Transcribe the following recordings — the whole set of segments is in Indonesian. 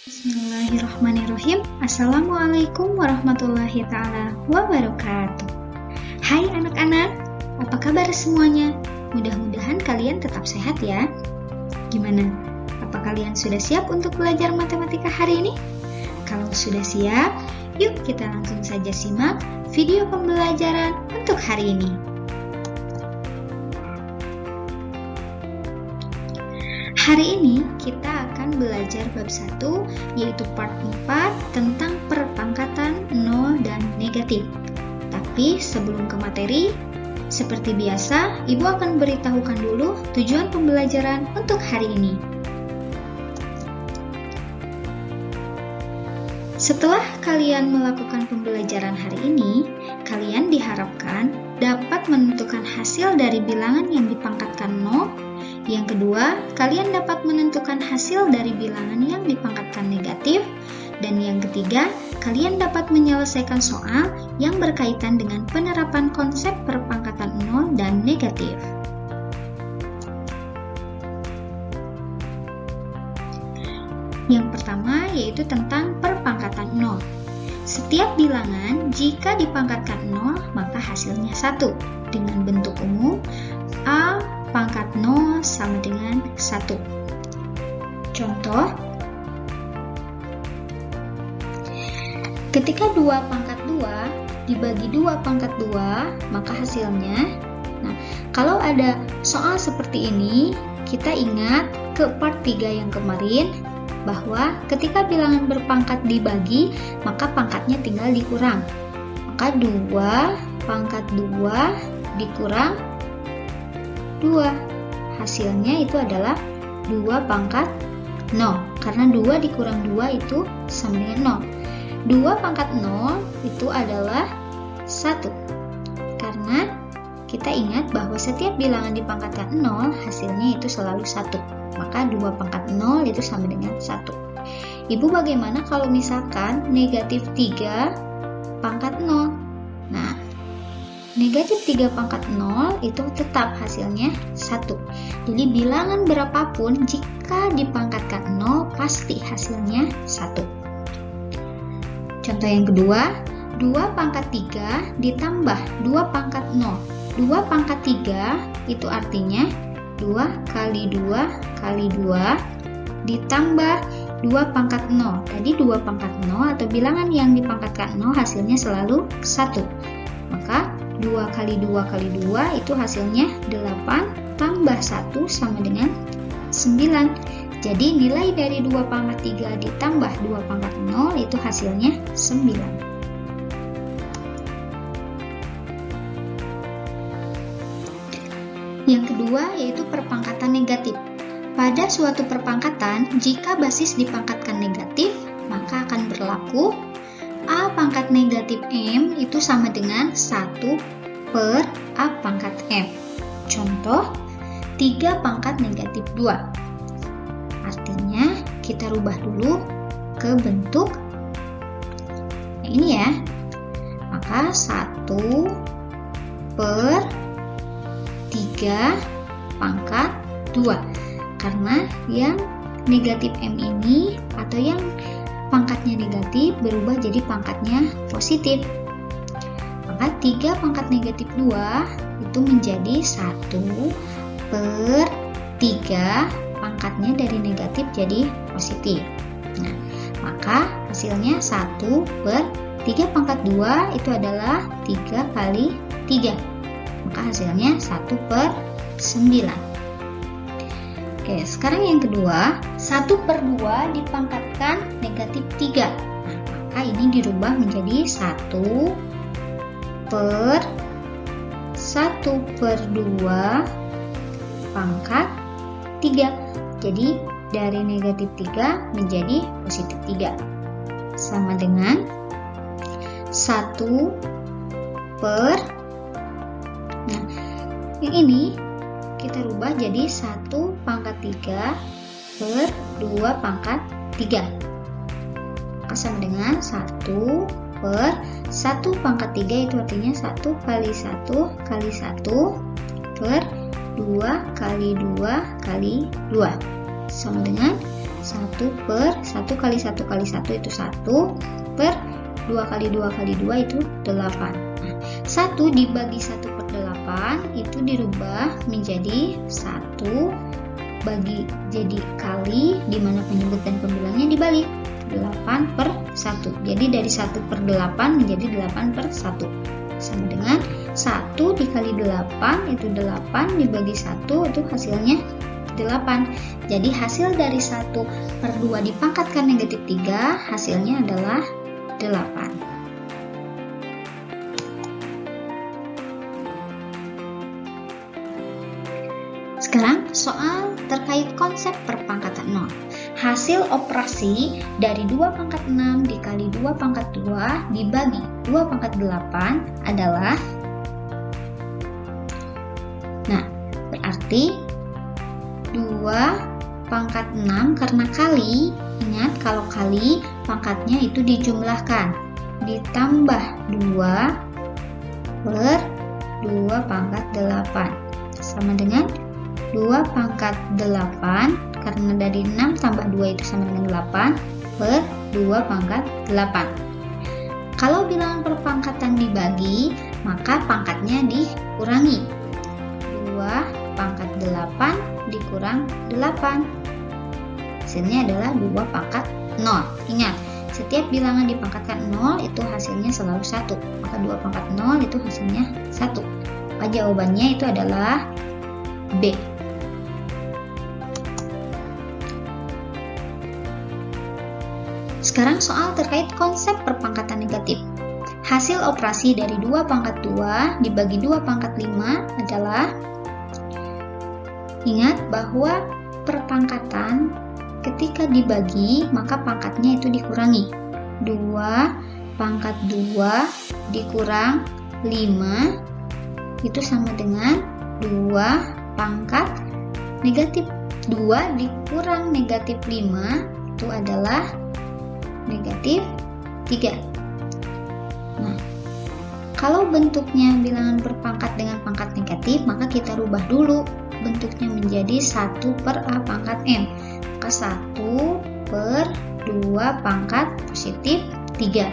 Bismillahirrahmanirrahim. Assalamualaikum warahmatullahi ta'ala wabarakatuh. Hai anak-anak, apa kabar semuanya? Mudah-mudahan kalian tetap sehat ya. Gimana? Apa kalian sudah siap untuk belajar matematika hari ini? Kalau sudah siap, yuk kita langsung saja simak video pembelajaran untuk hari ini. Hari ini kita akan belajar bab 1, yaitu part 4 tentang perpangkatan, nol, dan negatif. Tapi sebelum ke materi, seperti biasa, Ibu akan beritahukan dulu tujuan pembelajaran untuk hari ini. Setelah kalian melakukan pembelajaran hari ini, kalian diharapkan dapat menentukan hasil dari bilangan yang dipangkatkan 0. Yang kedua, kalian dapat menentukan hasil dari bilangan yang dipangkatkan negatif. Dan yang ketiga, kalian dapat menyelesaikan soal yang berkaitan dengan penerapan konsep perpangkatan 0 dan negatif. Yang pertama yaitu tentang perpangkatan 0. Setiap bilangan jika dipangkatkan 0 maka hasilnya 1. Dengan bentuk umum A pangkat 0 sama dengan 1. Contoh, ketika 2 pangkat 2 dibagi 2 pangkat 2, maka hasilnya, kalau ada soal seperti ini, kita ingat ke part 3 yang kemarin, bahwa ketika bilangan berpangkat dibagi, maka pangkatnya tinggal dikurang. Maka 2 pangkat 2 dikurang 2. Hasilnya itu adalah 2 pangkat 0. Karena 2 dikurang 2 itu sama dengan 0. 2 pangkat 0 itu adalah 1. Karena kita ingat bahwa setiap bilangan dipangkatkan 0, hasilnya itu selalu 1. Maka 2 pangkat 0 itu sama dengan 1. Ibu, bagaimana kalau misalkan negatif 3 pangkat 0? Nah, negatif 3 pangkat 0 itu tetap hasilnya 1. Jadi bilangan berapapun jika dipangkatkan 0 pasti hasilnya 1. Contoh yang kedua, 2 pangkat 3 ditambah 2 pangkat 0. 2 pangkat 3 itu artinya 2 kali 2 kali 2 ditambah 2 pangkat 0. Tadi 2 pangkat 0 atau bilangan yang dipangkatkan 0 hasilnya selalu 1. Maka 2 kali 2 kali 2 itu hasilnya 8 tambah 1 sama dengan 9. Jadi nilai dari 2 pangkat 3 ditambah 2 pangkat 0 itu hasilnya 9. Yang kedua yaitu perpangkatan negatif. Pada suatu perpangkatan, jika basis dipangkatkan negatif, maka akan berlaku A pangkat negatif M itu sama dengan 1 per A pangkat M. Contoh, 3 pangkat negatif 2. Artinya, kita rubah dulu ke bentuk ini ya. Maka 1 per 3 pangkat 2. Karena yang negatif M ini atau yang pangkatnya negatif berubah jadi pangkatnya positif. Maka 3 pangkat negatif 2 itu menjadi 1 per 3 pangkatnya dari negatif jadi positif. Nah, maka hasilnya 1 per 3 pangkat 2 itu adalah 3 kali 3. Maka hasilnya 1 per 9. Oke, sekarang yang kedua, 1 per 2 dipangkatkan negatif 3. Nah, maka ini dirubah menjadi 1 per 2 pangkat 3. Jadi, dari negatif 3 menjadi positif 3. Sama dengan 1 per, nah, yang ini kita rubah jadi 1 pangkat 3 per 2 pangkat 3. Maka sama dengan 1 per 1 pangkat 3 itu artinya 1 kali 1 kali 1 per 2 kali 2 kali 2. Sama dengan 1 per 1 kali 1 kali 1 itu 1 per 2 kali 2 kali 2 itu 8. Nah, 1 dibagi 1 per 8 itu dirubah menjadi 1 bagi jadi kali, dimana penyebut dan pembilangnya dibalik, 8 per 1. Jadi dari 1 per 8 menjadi 8 per 1. Sama dengan 1 dikali 8 itu 8 dibagi 1 itu hasilnya 8. Jadi hasil dari 1 per 2 dipangkatkan negatif 3 hasilnya adalah 8. Sekarang soal terkait konsep perpangkatan 0. Hasil operasi dari 2 pangkat 6 dikali 2 pangkat 2 dibagi 2 pangkat 8 adalah, nah berarti 2 pangkat 6 karena kali, ingat kalau kali pangkatnya itu dijumlahkan, ditambah 2 per 2 pangkat 8 sama dengan 2 pangkat 8 karena dari 6 tambah 2 itu sama dengan 8 per 2 pangkat 8. Kalau bilangan perpangkatan dibagi, maka pangkatnya dikurangi. 2 pangkat 8 dikurang 8. Hasilnya adalah 2 pangkat 0. Ingat, setiap bilangan dipangkatkan 0 itu hasilnya selalu 1. Maka 2 pangkat 0 itu hasilnya 1. Maka jawabannya itu adalah B. Sekarang soal terkait konsep perpangkatan negatif. Hasil operasi dari 2 pangkat 2 dibagi 2 pangkat 5 adalah, ingat bahwa perpangkatan ketika dibagi maka pangkatnya itu dikurangi. 2 pangkat 2 dikurang 5 itu sama dengan 2 pangkat negatif 2 dikurang negatif 5 itu adalah negatif 3. Nah, kalau bentuknya bilangan berpangkat dengan pangkat negatif, maka kita rubah dulu bentuknya menjadi 1 per A pangkat M. Maka 1 per 2 pangkat positif 3.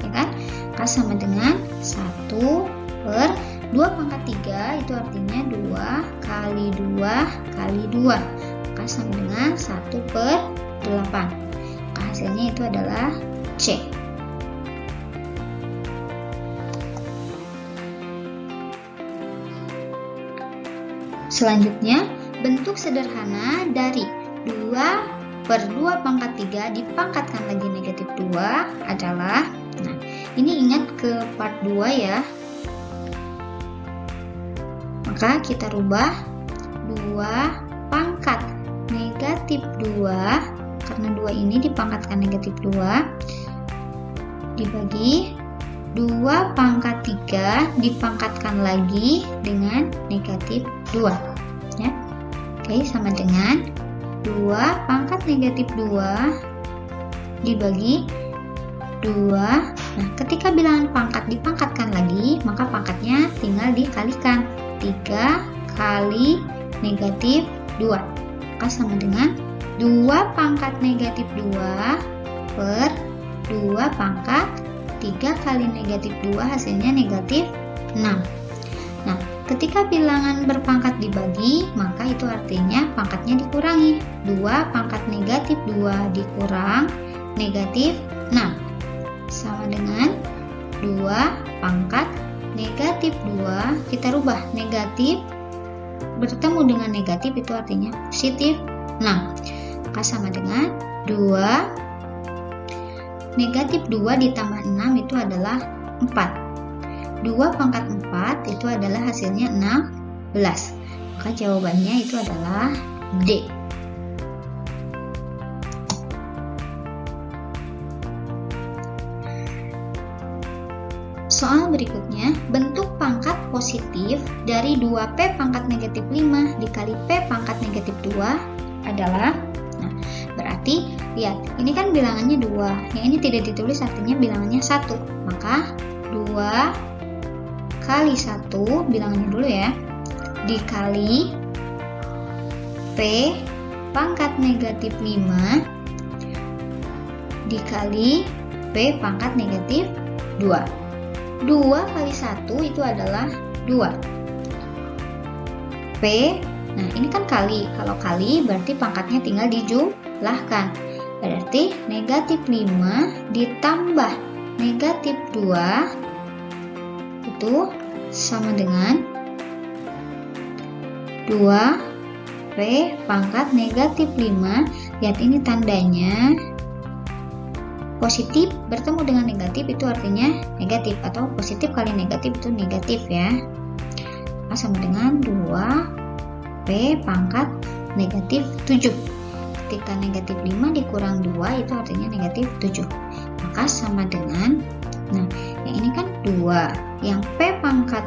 Ya kan? Maka sama dengan 1 per 2 pangkat 3 itu artinya 2 kali 2 kali 2. Maka sama dengan 1 per 8. Hasilnya itu adalah C. Selanjutnya, bentuk sederhana dari 2 per 2 pangkat 3 dipangkatkan lagi negatif 2 adalah, nah ini ingat ke part 2 ya. Maka kita rubah 2 pangkat negatif 2 karena 2 ini dipangkatkan negatif 2 dibagi 2 pangkat 3 dipangkatkan lagi dengan negatif 2 ya. Oke, sama dengan 2 pangkat negatif 2 dibagi 2. Nah, ketika bilangan pangkat dipangkatkan lagi, maka pangkatnya tinggal dikalikan. 3 kali negatif 2 maka sama dengan 2 pangkat negatif 2 per 2 pangkat 3 kali negatif 2 hasilnya negatif 6. Nah, ketika bilangan berpangkat dibagi, maka itu artinya pangkatnya dikurangi. 2 pangkat negatif 2 dikurang negatif 6 sama dengan 2 pangkat negatif 2, kita rubah negatif bertemu dengan negatif itu artinya positif 6. Maka sama dengan 2 negatif 2 ditambah 6 itu adalah 4. 2 pangkat 4 itu adalah hasilnya 16. Maka jawabannya itu adalah D. Soal berikutnya, bentuk pangkat positif dari 2P pangkat negatif 5 dikali P pangkat negatif 2 adalah, nah berarti lihat ini kan bilangannya 2, yang ini tidak ditulis artinya bilangannya 1, maka 2 kali 1 bilangannya dulu ya, dikali P pangkat negatif 5 dikali P pangkat negatif 2. 2 kali 1 itu adalah 2. P, nah ini kan kali. Kalau kali berarti pangkatnya tinggal dijumlahkan. Berarti negatif 5 ditambah negatif 2 itu sama dengan 2 P pangkat negatif 5. Lihat ini tandanya positif bertemu dengan negatif itu artinya negatif, atau positif kali negatif itu negatif ya. Maka sama dengan 2P pangkat negatif 7. Ketika negatif 5 dikurang 2 itu artinya negatif 7. Maka sama dengan, nah yang ini kan 2, yang P pangkat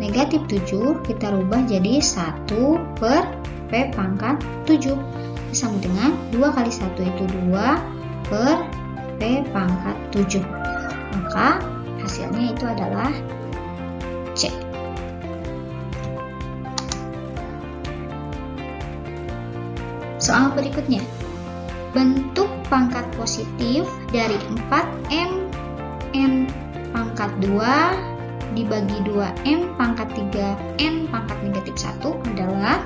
negatif 7 kita rubah jadi 1 per P pangkat 7. Sama dengan 2 kali 1 itu 2 per P pangkat 7. Maka hasilnya itu adalah C. Soal berikutnya. Bentuk pangkat positif dari 4M N pangkat 2 dibagi 2M pangkat 3 N pangkat negatif 1 adalah,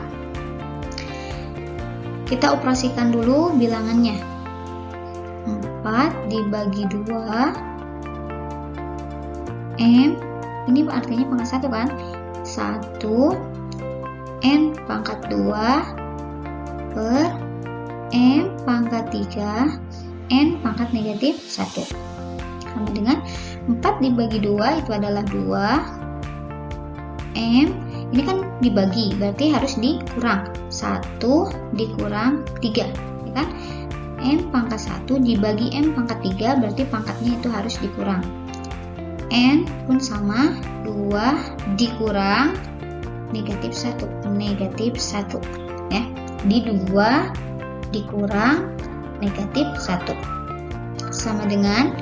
kita operasikan dulu bilangannya. 4 dibagi 2 M, ini artinya pangkat 1 kan, 1 N pangkat 2 per M pangkat 3 N pangkat negatif 1 sama dengan 4 dibagi 2 itu adalah 2 M, ini kan dibagi berarti harus dikurang, 1 dikurang 3 ya kan. M pangkat 1 dibagi M pangkat 3 berarti pangkatnya itu harus dikurang. N pun sama, 2 dikurang negatif 1 ya. Di 2 dikurang negatif 1 sama dengan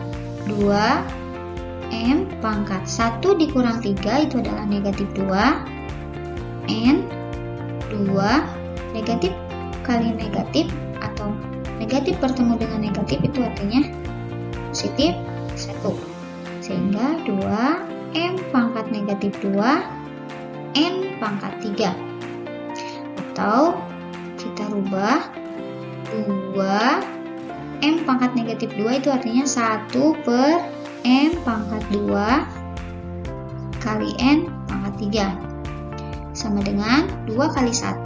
2M pangkat 1 dikurang 3 itu adalah negatif 2 N 2 negatif kali negatif atau negatif bertemu dengan negatif itu artinya positif 1, sehingga 2M pangkat negatif 2 N pangkat 3, atau kita rubah 2M pangkat negatif 2 itu artinya 1 per M pangkat 2 kali N pangkat 3 sama dengan 2 kali 1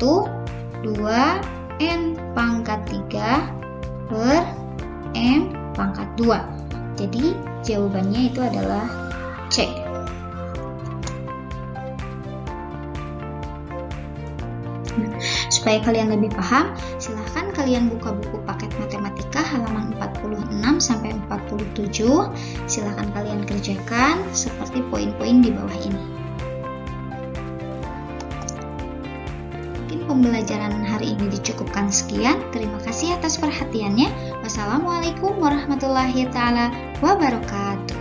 2N pangkat 3 per M pangkat 2. Jadi jawabannya itu adalah C. Supaya kalian lebih paham, silahkan kalian buka buku paket matematika halaman 46 sampai 47. Silahkan kalian kerjakan seperti poin-poin di bawah ini. Pembelajaran hari ini dicukupkan sekian. Terima kasih atas perhatiannya. Wassalamualaikum warahmatullahi wabarakatuh.